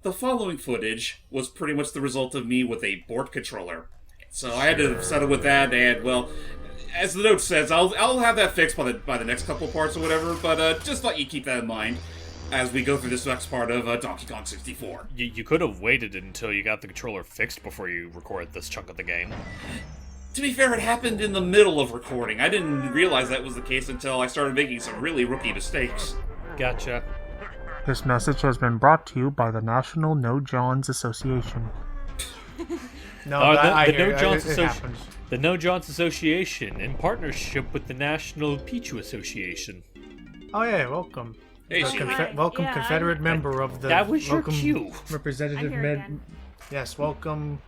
the following footage was pretty much the result of me with a board controller. So I had to settle with that, and, well, as the note says, I'll have that fixed by the next couple parts or whatever, but just thought you'd keep that in mind as we go through this next part of Donkey Kong 64. You could have waited until you got the controller fixed before you recorded this chunk of the game. To be fair, it happened in the middle of recording. I didn't realize that was the case until I started making some really rookie mistakes. Gotcha. This message has been brought to you by the National No Johns Association. No, The No Johns Association, in partnership with the National Pichu Association. Oh yeah, welcome. Hey, Sheila. Welcome, Confederate member of the. That was your welcome, cue. Representative Yes, welcome,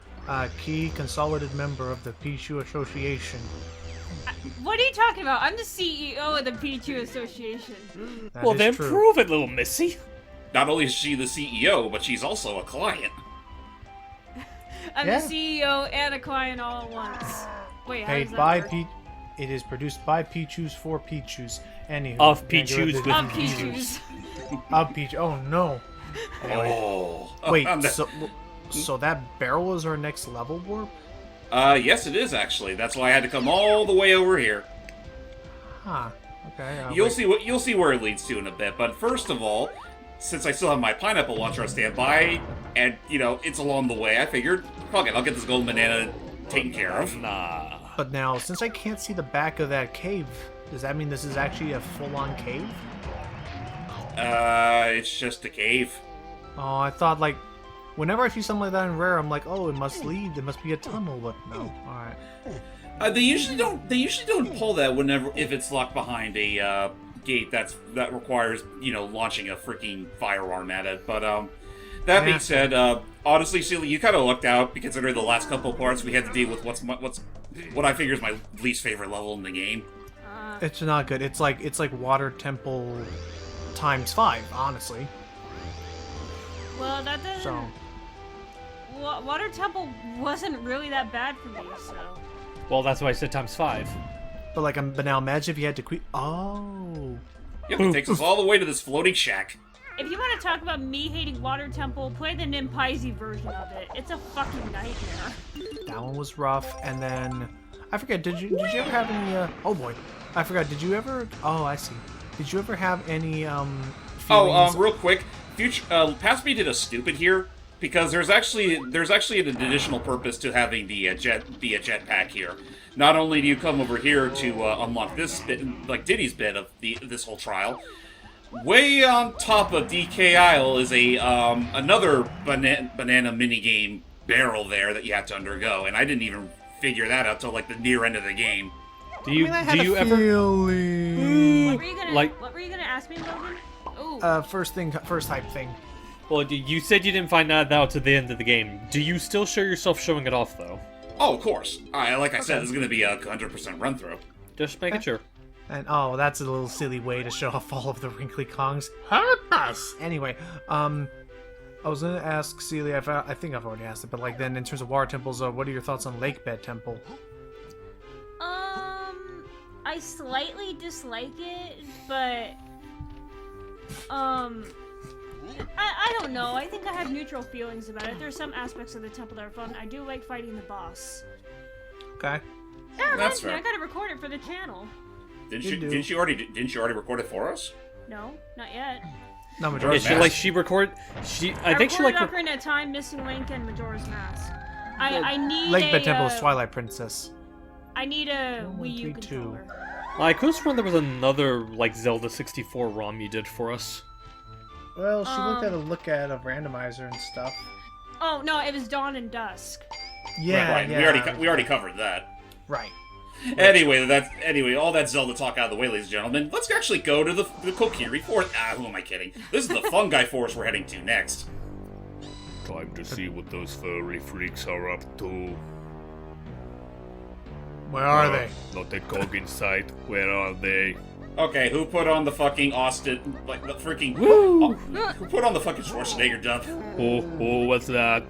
key consolidated member of the Pichu Association. What are you talking about? I'm the CEO of the P2 Association. Well, then true. prove it, little missy. Not only is she the CEO, but she's also a client. I'm the CEO and a client all at once. Wait, how does Paid that by work? It is produced by Pichus for Pichus. Anywho, Of Pichus with Of Pichus. P2s. Of Pichu. Oh no. Anyway. Oh. Wait, I'm the- so that barrel is our next level warp? Yes, it is actually. That's why I had to come all the way over here. Huh. Okay. You'll see where it leads to in a bit. But first of all, since I still have my pineapple launcher on standby, and it's along the way, I figured, fuck it, I'll get this golden banana taken care of. Nah. But now, since I can't see the back of that cave, does that mean this is actually a full-on cave? It's just a cave. Oh, I thought, like, whenever I see something like that in Rare, I'm like, oh, it must lead. There must be a tunnel, but no. Alright. They usually don't pull that if it's locked behind a gate that requires launching a freaking firearm at it. But that being said, honestly, Celia, you kind of lucked out considering the last couple of parts we had to deal with what I figure is my least favorite level in the game. It's not good. It's like Water Temple times 5, honestly. Well, that doesn't... So, Water Temple wasn't really that bad for me, so... Well, that's why I said times 5. but now imagine if you had to quit. Oh. Yep, it takes us all the way to this floating shack. If you want to talk about me hating Water Temple, play the Nimpaizi version of it. It's a fucking nightmare. That one was rough, and then I forget. Did you ever have any? Oh boy, I forgot. Did you ever? Oh, I see. Did you ever have any? Feelings? Real quick, Past Me did a stupid here because there's actually an additional purpose to having the jetpack here. Not only do you come over here to unlock this bit, like Diddy's bit of this whole trial. Way on top of DK Isle is another banana minigame barrel there that you have to undergo, and I didn't even figure that out till like the near end of the game. Do you ever? What were you gonna ask me, Logan? Ooh. First type thing. Well, you said you didn't find that out to the end of the game. Do you still show yourself showing it off, though? Oh, of course. Like I said, this is going to be a 100% run-through. Just making sure. And that's a little silly way to show off all of the wrinkly Kongs. Help us! Anyway, I was gonna ask Celia. I think I've already asked it, but like then in terms of water temples, what are your thoughts on Lake Bed Temple? I slightly dislike it, but I don't know. I think I have neutral feelings about it. There's some aspects of the temple that are fun. I do like fighting the boss. Okay. That reminds me, fair. I gotta record it for the channel. Didn't you already record it for us? No, not yet. No, Yeah, Majora's she Mask. like she record. I think she like. Ocarina of Time, Missing Link, and Majora's Mask. I need Lake Bed a, Temple is Twilight Princess. I need a Wii U 3, 2. controller. I could have sworn there was another like Zelda 64 ROM you did for us. Well, she looked at a randomizer and stuff. Oh no, it was Dawn and Dusk. Yeah, right. yeah. We already covered that. Right. Anyway, all that Zelda talk out of the way, ladies and gentlemen. Let's actually go to the Kokiri Forest. Who am I kidding? This is the Fungi Forest we're heading to next. Time to see what those furry freaks are up to. Where are they? Not a cog in sight. Where are they? Okay, who put on the fucking Austin, like the freaking? Who put on the fucking Schwarzenegger dub? Oh, what's that?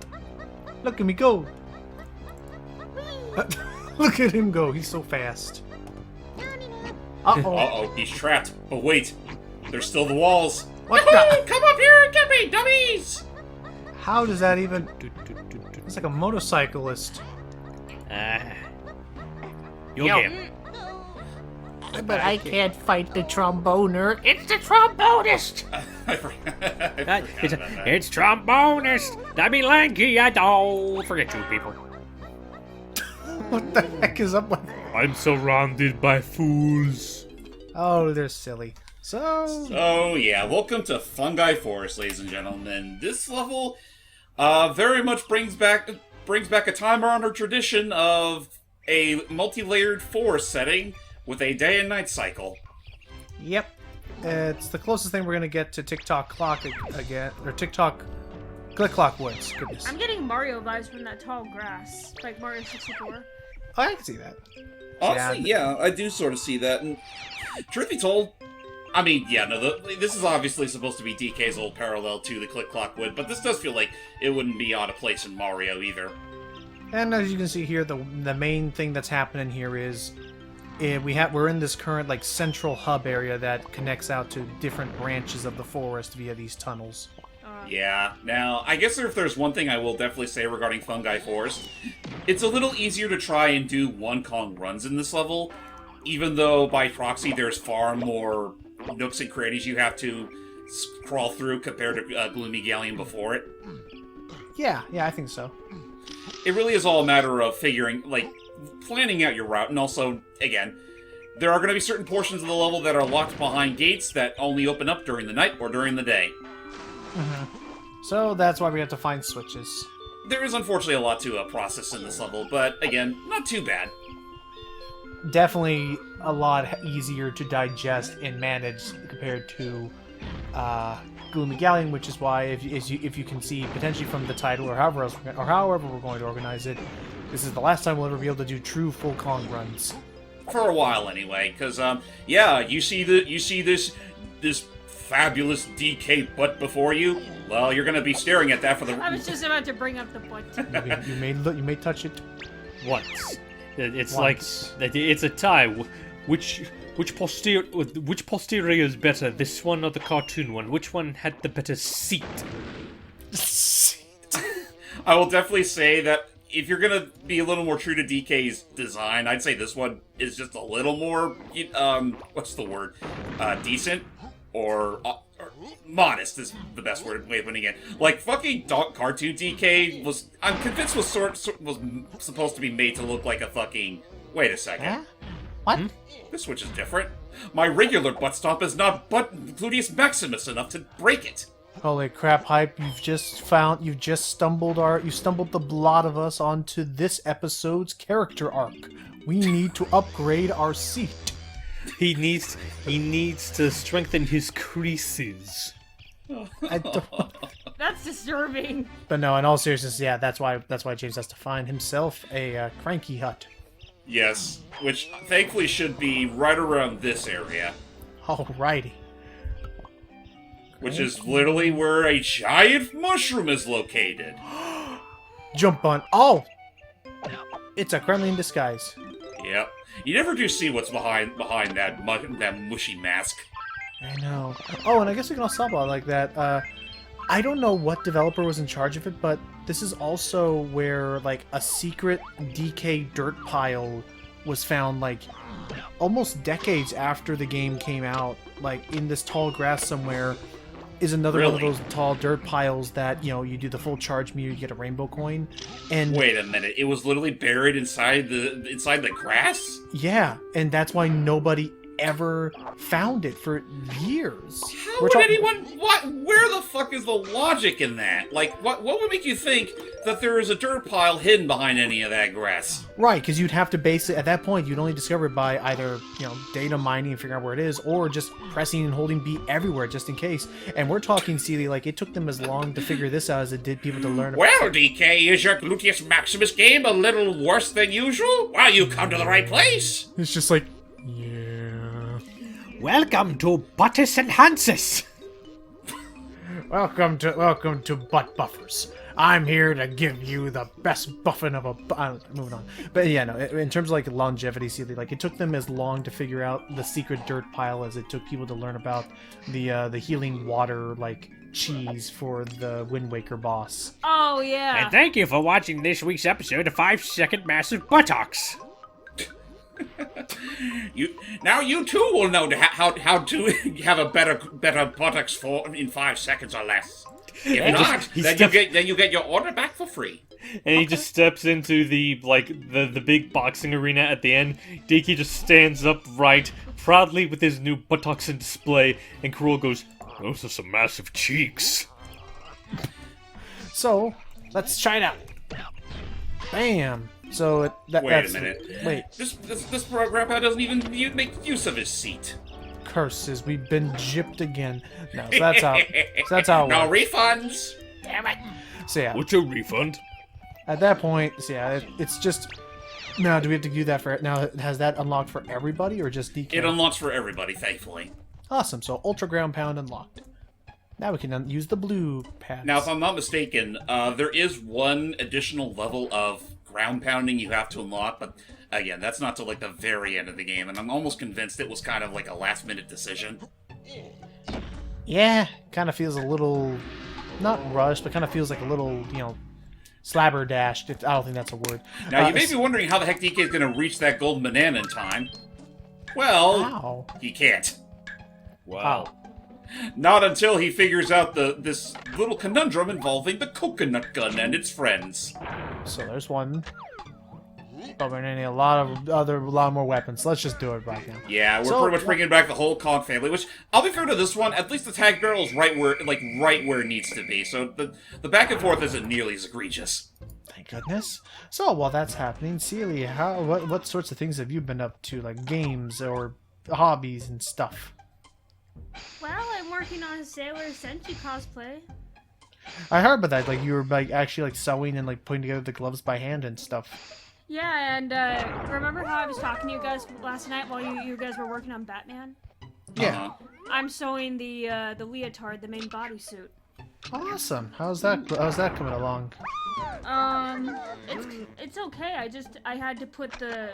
Look at me go! Look at him go. He's so fast. Uh-oh, he's trapped. But wait, there's still the walls. What the? Come up here and get me, dummies! How does that even... Do, do, do, do. It's like a motorcyclist. You'll Yo. get him. But I can't fight the tromboner. It's the trombonist! I forgot It's, about that. it's trombonist. I mean lanky. I don't forget you people. What the heck is up with... I'm surrounded by fools. Oh, they're silly. So... So yeah, welcome to Fungi Forest, ladies and gentlemen. This level very much brings back a time-honored tradition of a multi-layered forest setting with a day and night cycle. Yep. It's the closest thing we're gonna get to TikTok Clock again, or TikTok Click Clock Woods. Goodness. I'm getting Mario vibes from that tall grass, like Mario 64. Oh, I can see that. Honestly, yeah, I do sort of see that. And truth be told, I mean, yeah, no, this is obviously supposed to be DK's old parallel to the Click Clock Wood, but this does feel like it wouldn't be out of place in Mario either. And as you can see here, the main thing that's happening here is we're in this current like central hub area that connects out to different branches of the forest via these tunnels. Yeah, now, I guess if there's one thing I will definitely say regarding Fungi Forest, it's a little easier to try and do one Kong runs in this level, even though by proxy there's far more nooks and crannies you have to crawl through compared to Gloomy Galleon before it. Yeah, I think so. It really is all a matter of planning out your route, and also, again, there are going to be certain portions of the level that are locked behind gates that only open up during the night or during the day. So that's why we have to find switches. There is unfortunately a lot to process in this level, but again, not too bad. Definitely a lot easier to digest and manage compared to Gloomy Galleon, which is why, if you can see potentially from the title or however we're going to organize it, this is the last time we'll ever be able to do true full Kong runs. For a while, anyway, because yeah, you see this fabulous DK butt before you. Well, you're gonna be staring at that for the. I was just about to bring up the butt. You may touch it Once. It's once. like it's a tie. Which posterior is better, this one or the cartoon one? Which one had the better seat? I will definitely say that if you're gonna be a little more true to DK's design, I'd say this one is just a little more what's the word? Decent or modest is the best way of putting it. Like fucking cartoon DK was, I'm convinced was was supposed to be made to look like a fucking. Wait a second. Huh? What? This switch is different. My regular butt stomp is not butt gluteus maximus enough to break it. Holy crap, Hype, you stumbled the lot of us onto this episode's character arc. We need to upgrade our seat. He needs to strengthen his creases. I don't... That's disturbing. But no, in all seriousness, yeah, that's why James has to find himself a cranky hut. Yes, which thankfully should be right around this area, Alrighty. which is literally where a giant mushroom is located. Jump on. Oh! It's a Kremlin disguise. Yep. You never do see what's behind that mushy mask. I know. Oh, and I guess we can all stop on like that. I don't know what developer was in charge of it, but this is also where like a secret DK dirt pile was found, like almost decades after the game came out. Like in this tall grass somewhere is another one of Really? those tall dirt piles that, you know, you do the full charge meter, you get a rainbow coin. And Wait a minute, it was literally buried inside the grass? yeah, and that's why nobody ever found it for years. How would anyone? Where the fuck is the logic in that? Like, what would make you think that there is a dirt pile hidden behind any of that grass? Right, because you'd have to base it, at that point, you'd only discover it by either, you know, data mining and figuring out where it is, or just pressing and holding B everywhere just in case. And we're talking, Celie, like, it took them as long to figure this out as it did people to learn Well, DK, is your Gluteus Maximus game a little worse than usual? Well, you come to the right place. It's just like, yeah. Welcome to Buttus and Hansis. Welcome to Butt Buffers. I'm here to give you the best buffing of a... moving on. But yeah, no, in terms of like longevity, see, like it took them as long to figure out the secret dirt pile as it took people to learn about the healing water like cheese for the Wind Waker boss. Oh yeah. And thank you for watching this week's episode of 5-second massive buttocks. You too will know how to have a better buttocks for in 5 seconds or less. If not, then you get your order back for free. And he just steps into the big boxing arena at the end. Diki just stands upright, proudly with his new buttocks in display, and Cruel goes, "Those are some massive cheeks." So, let's try it out. Bam! So, Wait that's... a minute. Wait. This grandpa doesn't even make use of his seat. Curses, we've been gypped again. No, so that's how it No works. refunds. Damn it. So yeah, What's your refund? at that point, so yeah, it's just... Now, do we have to do that for... Now, has that unlocked for everybody, or just DK? It unlocks for everybody, thankfully. Awesome, so Ultra Ground Pound unlocked. Now we can use the blue pads. Now, if I'm not mistaken, there is one additional level of ground pounding you have to unlock, but again, that's not till like the very end of the game, and I'm almost convinced it was kind of like a last-minute decision. Yeah, kind of feels a little... Not rushed, but kind of feels like a little, slabberdashed. I don't think that's a word. Now, you may be wondering how the heck DK is going to reach that golden banana in time. Well, Wow. he can't. Wow. Not until he figures out this little conundrum involving the coconut gun and its friends. So there's one. But we're gonna need a lot more weapons. Let's just do it right now. Yeah, we're So- pretty much bringing back the whole Cog family, which, I'll be fair to this one, at least the tag barrel is right where it needs to be, so the back and forth isn't nearly as egregious. Thank goodness. So while that's happening, Celia, what sorts of things have you been up to, like games or hobbies and stuff? Well, I'm working on a Sailor Senshi cosplay. I heard about that. Like you were actually sewing and putting together the gloves by hand and stuff. Yeah, and remember how I was talking to you guys last night while you guys were working on Batman? Yeah. Uh-huh. I'm sewing the leotard, the main bodysuit. Awesome. How's that coming along? It's okay. I had to put the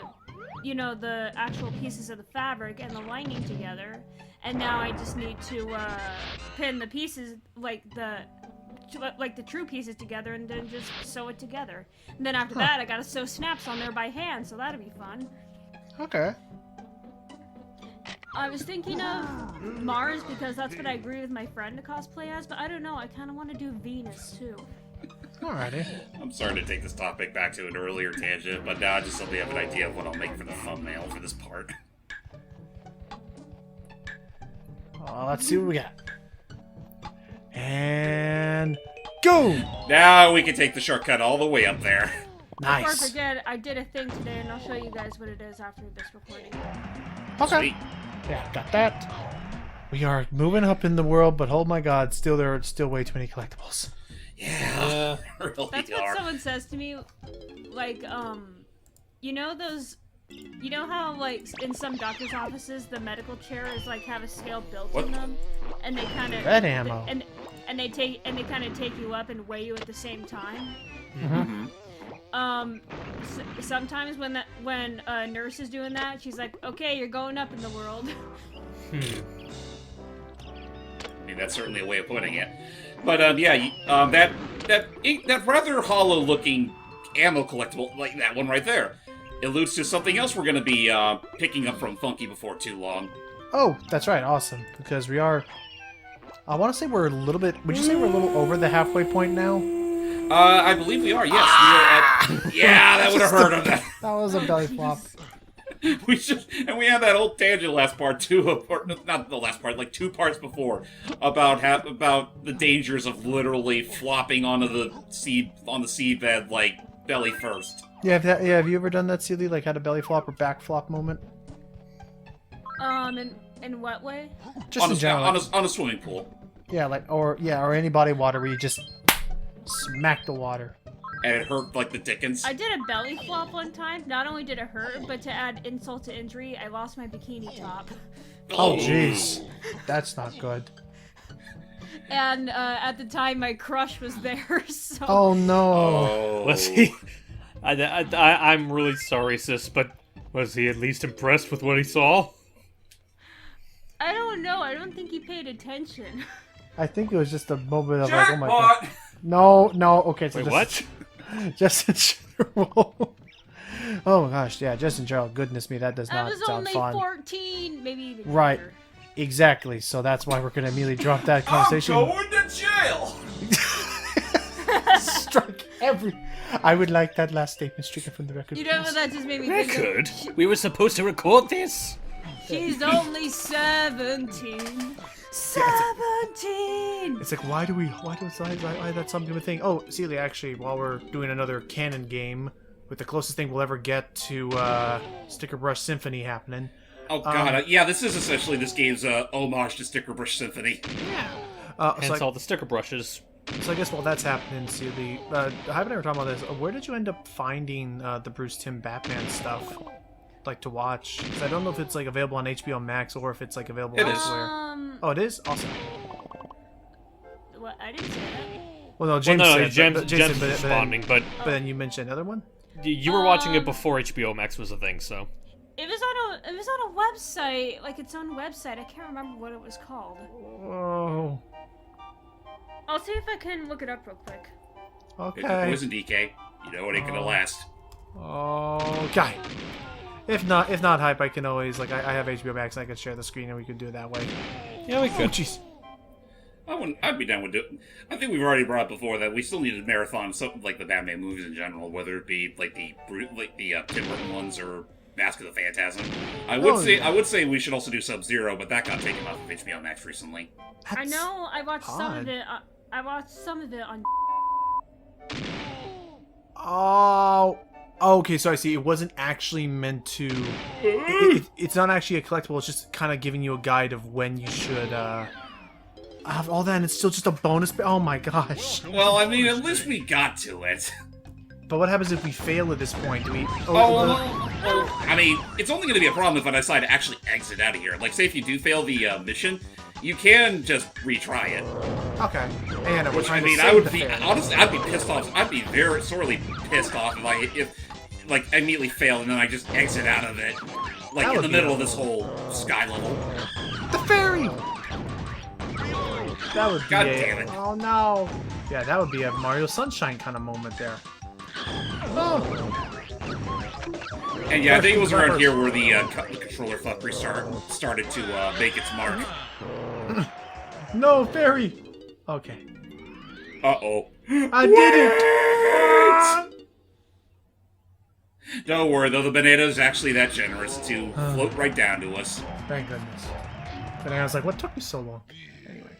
actual pieces of the fabric and the lining together, and now I just need to pin the pieces like the true pieces together, and then just sew it together. And then after that, I gotta sew snaps on there by hand, so that'll be fun. Okay. I was thinking of Mars because that's what I agreed with my friend to cosplay as, but I don't know. I kind of want to do Venus too. Alrighty. I'm sorry to take this topic back to an earlier tangent, but now I just suddenly have an idea of what I'll make for the thumbnail for this part. Let's see what we got. And go! Now we can take the shortcut all the way up there. Before I Nice. forget, I did a thing today, and I'll show you guys what it is after this recording. Okay. Sweet. Yeah, got that. We are moving up in the world, but oh my god, there are still way too many collectibles. Yeah, really That's are. what someone says to me, like, you know how, like, in some doctor's offices, the medical chairs, like, have a scale built What? in them? And they kind of... Red ammo. And they kind of take you up and weigh you at the same time. Mhm. Sometimes when a nurse is doing that, she's like, okay, you're going up in the world. I mean, that's certainly a way of putting it. But that rather hollow-looking ammo collectible, like that one right there, alludes to something else we're going to be picking up from Funky before too long. Oh, that's right, awesome. Because we are... I want to say we're a little bit... Would you say we're a little over the halfway point now? I believe we are. Yes, we are at. Yeah, that would have hurt him. That was a belly flop. We had that old tangent last part too, or not the last part, like 2 parts before, about the dangers of literally flopping onto the seabed like belly first. Yeah, have you ever done that, Celia? Like had a belly flop or back flop moment? In what way? Just in general. On a swimming pool, Yeah, or any body water where you just smack the water. and it hurt like the dickens. I did a belly flop one time. Not only did it hurt, but to add insult to injury, I lost my bikini top. Oh, jeez. That's not good. And at the time, my crush was there, so... Oh, no. Oh. Was he? I'm really sorry, sis, but was he at least impressed with what he saw? I don't know. I don't think he paid attention. I think it was just a moment of like, oh my god. Jackpot! No. Okay, so Wait, just, what? Just in general. Oh gosh, yeah, just in general. Goodness me, that does I not was sound only fun. 14, maybe even Right. younger. Exactly. So that's why we're gonna immediately drop that I'm conversation. going to jail! Strike every. I would like that last statement stricken from the record. You know what please. that just made me think of? Record? We were supposed to record this? She's only 17. 17! It's like, why that's something to think? Oh, Celia, actually, while we're doing another canon game, with the closest thing we'll ever get to Sticker Brush Symphony happening. Oh god, yeah, this is essentially this game's homage to Sticker Brush Symphony. Hence all the sticker brushes. So I guess while that's happening, Celia, I haven't ever talked about this. Where did you end up finding the Bruce Timm Batman stuff, like to watch? 'Cause I don't know if it's like available on HBO Max or if it's like available It is. elsewhere. Oh, it is. Awesome. What? I didn't say that. Well, no, James Well, no, said, James, but, James but, was but, responding, but but then you mentioned another one. you were watching it before HBO Max was a thing, so. It was on a website, like its own website. I can't remember what it was called. Oh, I'll see if I can look it up real quick. It's okay. Poison DK. You know it ain't gonna last. Okay. If not hype, I can always like I have HBO Max. I could share the screen and we could do it that way. Yeah, we Oh, could. jeez. I'd be down with it. I think we've already brought up before that we still need to marathon something like the Batman movies in general, whether it be like the Tim Burton ones or Mask of the Phantasm. I would say we should also do Sub-Zero, but that got taken off of HBO Max recently. I know. I watched some odd. of it. I watched some of it on. Oh, okay. So I see. It wasn't actually meant to. It's not actually a collectible. It's just kind of giving you a guide of when you should have all that, and it's still just a bonus. Oh my gosh! Well, I mean, at least we got to it. But what happens if we fail at this point? Do we? I mean, it's only going to be a problem if I decide to actually exit out of here. Like, say if you do fail the mission, you can just retry it. Okay. And we're Which, I trying mean, to I save would the be, fail. honestly, I'd be pissed off. I'd be very sorely pissed off if like, I immediately fail and then I just exit out of it. Like, That in would the be middle of this whole sky level. The fairy. That would be God damn it. Oh no. Yeah, that would be a Mario Sunshine kind of moment there. Oh. And yeah, I think it was around here where the controller fuckery started to make its mark. No, fairy. Okay. Uh-oh. I did it. Don't worry, though, the banana's actually that generous to float right down to us. Thank goodness. And I was like, what took me so long? Anyway.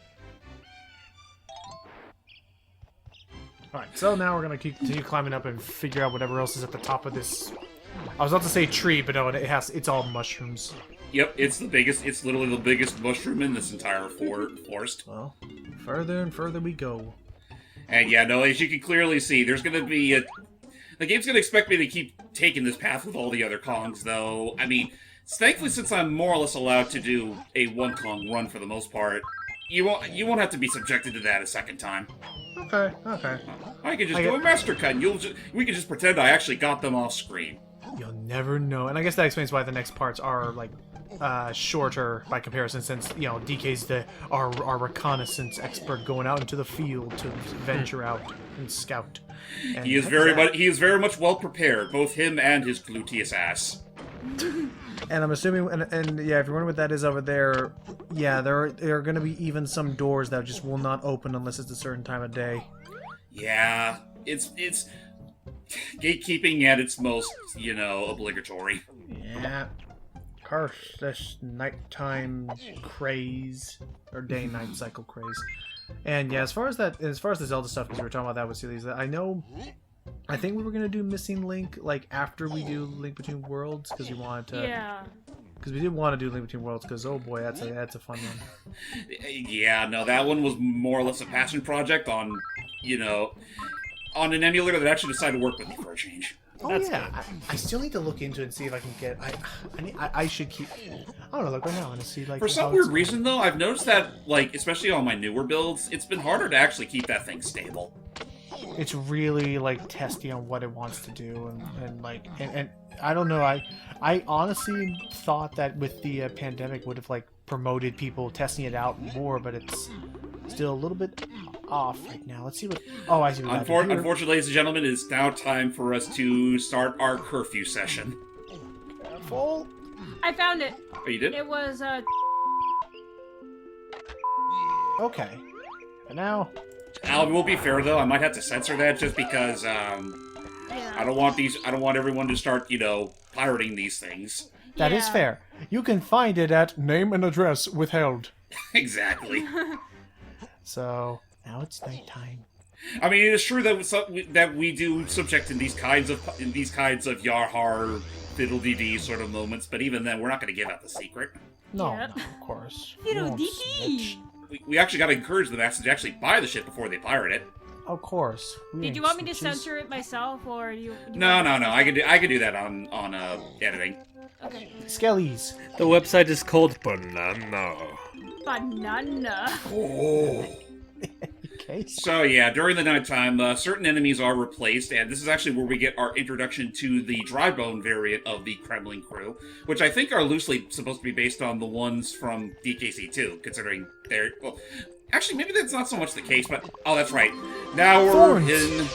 Alright, so now we're gonna continue climbing up and figure out whatever else is at the top of this. I was about to say tree, but no, it's all mushrooms. Yep, it's literally the biggest mushroom in this entire forest. Well, further and further we go. And yeah, no, as you can clearly see, there's gonna be the game's gonna expect me to keep taking this path with all the other Kongs, though. I mean, thankfully, since I'm more or less allowed to do a one Kong run for the most part, you won't have to be subjected to that a second time. Okay, okay. I can just do a master cut, and we can just pretend I actually got them off screen. You'll never know. And I guess that explains why the next parts are, like, shorter by comparison, since, you know, DK's our reconnaissance expert going out into the field to venture out and scout. And He is very much well prepared, both him and his gluteus ass. And I'm assuming, and yeah, if you're wondering what that is over there, yeah, there are going to be even some doors that just will not open unless it's a certain time of day. Yeah, it's gatekeeping at its most, obligatory. Yeah. Curse this nighttime craze, or day-night cycle craze. And yeah, as far as the Zelda stuff, because we were talking about that with Celia, I think we were gonna do Missing Link like after we do Link Between Worlds, because we wanted to. Yeah. Because we did want to do Link Between Worlds, because oh boy, that's a fun one. Yeah, no, that one was more or less a passion project on an emulator that actually decided to work with me for a change. Oh That's yeah, I still need to look into it and see if I can get. I should keep. I don't know, look right now and see like. For some weird reason, though, I've noticed that, like, especially on my newer builds, it's been harder to actually keep that thing stable. It's really like testy on what it wants to do, and I don't know. I honestly thought that with the pandemic would have like promoted people testing it out more, but it's still a little bit off right now. Let's see what. Oh, I see what happened here. Unfortunately, ladies and gentlemen, it is now time for us to start our curfew session. Full. I found it. Oh, you did? It was Okay. And now. Alan, will be fair though. I might have to censor that just because I yeah. don't want everyone to start, pirating these things. That is Yeah. fair. You can find it at name and address withheld. Exactly. So now it's nighttime. I mean, it is true that we do subject in these kinds of Yarhar fiddle-dee-dee sort of moments, but even then, we're not going to give out the secret. No, Yep. no, of course. Fiddle We won't dee snitch. dee. We actually got to encourage the masses to actually buy the shit before they pirate it. Of course. We Did ain't you want me to snitches. censor it myself, or do you? No. I can do that on editing. Okay. Skellies. The website is called Banana. Banana. Oh. Okay. So yeah, during the nighttime, certain enemies are replaced, and this is actually where we get our introduction to the Drybone variant of the Kremlin crew, which I think are loosely supposed to be based on the ones from DKC2, considering they're... Well, actually, maybe that's not so much the case, but... Oh, that's right. Now we're Thorns. in...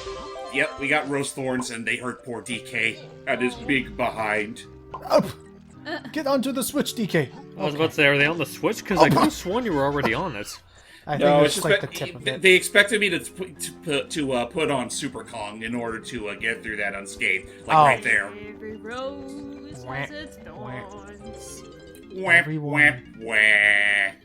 Yep, we got Rose Thorns, and they hurt poor DK and his big behind. Up! Get onto the switch, DK. I was about to say, are they on the Switch? Because I could have sworn you were already on it. I think No, it's it's just just like the tip of it. they expected me to put on Super Kong in order to get through that unscathed, like Oh. right there. Every rose has its thorns. Wham, Everyone. wham, wham.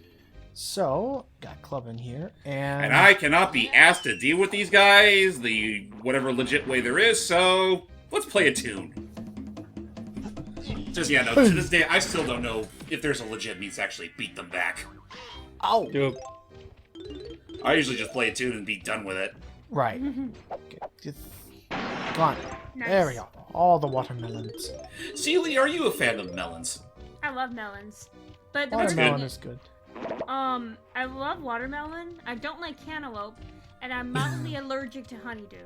So, got Club in here, and... And I cannot be asked to deal with these guys the whatever legit way there is, so let's play a tune. Just, yeah, no, to this day, I still don't know if there's a legit means to actually beat them back. Ow! Dude, I usually just play a tune and be done with it. Right. Get gone. Nice. There we go. All the watermelons. Seely, are you a fan of melons? I love melons, but the Watermelon thing is good. I love watermelon. I don't like cantaloupe, and I'm mildly allergic to honeydew.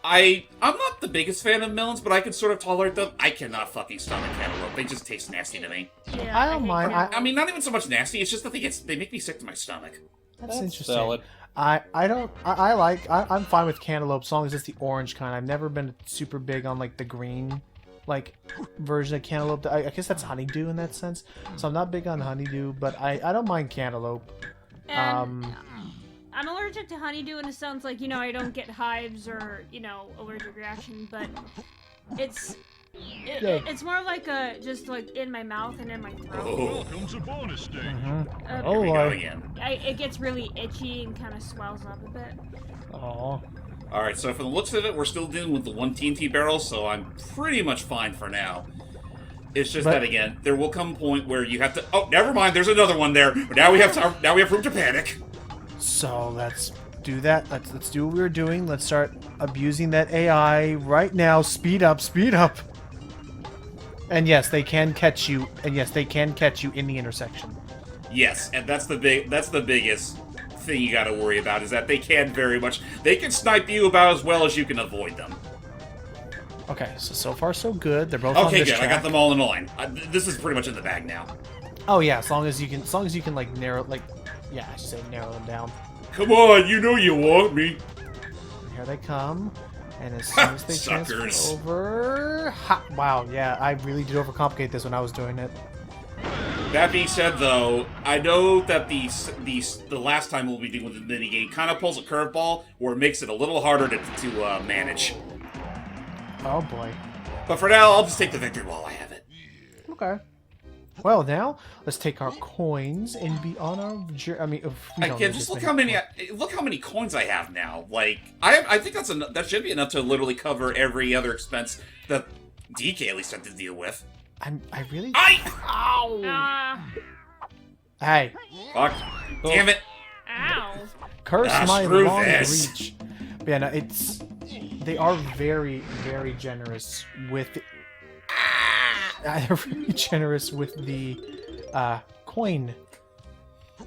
I'm not the biggest fan of melons, but I can sort of tolerate them. I cannot fucking stomach cantaloupe. They just taste nasty to me. Yeah, I don't hate mind. cantaloupe. I mean, not even so much nasty, it's just that they make me sick to my stomach. That's That's interesting. valid. I'm fine with cantaloupe as long as it's the orange kind. I've never been super big on like the green version of cantaloupe. I guess that's honeydew in that sense. So I'm not big on honeydew, but I don't mind cantaloupe. And I'm allergic to honeydew, and it sounds like, I don't get hives or, allergic reaction, but it's more like just like in my mouth and in my throat. Oh, Welcome to bonus stage. Oh, here we go Lord. again. It gets really itchy and kind of swells up a bit. Oh. Alright, so from the looks of it, we're still dealing with the one TNT barrel, so I'm pretty much fine for now. It's just But- that, again, there will come a point where you have to... Oh, never mind, there's another one there. But now we have room to panic. So let's do that. Let's do what we were doing. Let's start abusing that AI right now. Speed up, speed up. And yes, they can catch you. And yes, they can catch you in the intersection. Yes, and that's the biggest thing you gotta worry about, is that they can snipe you about as well as you can avoid them. Okay, so far so good. They're both on Okay, this good, I track. got them all in line. This is pretty much in the bag now. Oh yeah, as long as you can like narrow I should say narrow them down. Come on, you know you want me. Here they come. And as soon as they Suckers. transfer over, wow, yeah, I really did overcomplicate this when I was doing it. That being said, though, I know that the last time we'll be dealing with the minigame kind of pulls a curveball where it makes it a little harder to manage. Oh boy. But for now, I'll just take the victory while I have it. Okay. Well, now let's take our coins and be on our journey. I mean, we don't Again, need just this look how many coins I have now. Like, I think that should be enough to literally cover every other expense that DK at least had to deal with. I really. Ow! Hey, Fuck. Damn it. Ow. curse Ah, my screw long this. reach. But yeah, no, they are very, very generous with. They're very generous with the coin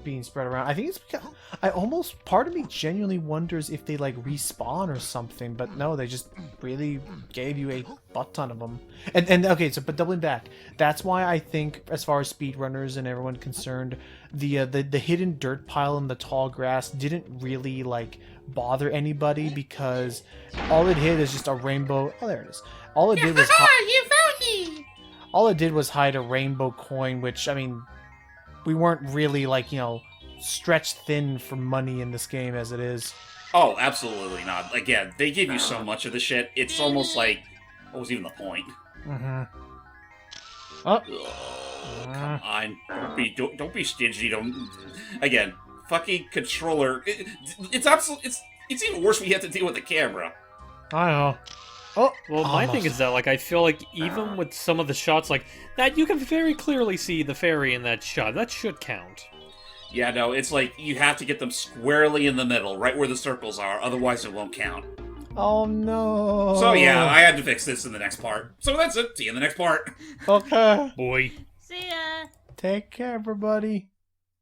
being spread around. I think it's because part of me genuinely wonders if they like respawn or something, but no, they just really gave you a butt ton of them. And okay, so but doubling back, that's why I think as far as speedrunners and everyone concerned, the hidden dirt pile in the tall grass didn't really like bother anybody because all it hid is just a rainbow. Oh, there it is. All it did was You found me! all it did was hide a rainbow coin, which, I mean, we weren't really, like, you know, stretched thin for money in this game as it is. Oh, absolutely not. Again, they give you so much of the shit. It's almost like, what was even the point? Mm-hmm. Oh. Come on, don't be stingy. Don't. Again, fucking controller. It's absolutely. It's even worse when you have to deal with the camera. I know. Oh, Well, my almost. thing is that, like, I feel like even with some of the shots like that, you can very clearly see the fairy in that shot. That should count. Yeah, no, it's like you have to get them squarely in the middle, right where the circles are. Otherwise, it won't count. Oh no. So yeah, I had to fix this in the next part. So that's it. See you in the next part. Okay. Boy. See ya. Take care, everybody.